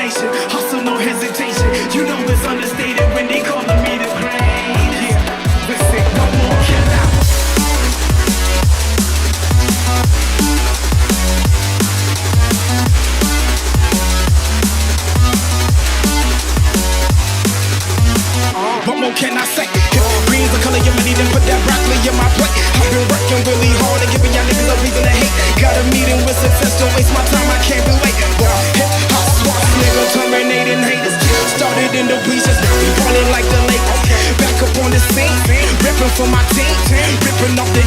determination, hustle, no hesitation. You know it's understated when they calling me the greatest. Yeah, listen, no more can I. What more can I say? If green's the color of your money, then put that broccoli in my plate. I've been working really hard and giving y'all niggas a reason to hate. Got a meeting with success, don't waste my time, I can't relate. Hip hop swap, nigga, terminating haters. Started in the bleachers, now we ballin' like the Lakers. Back up on the scene, ripping for my team, ripping off the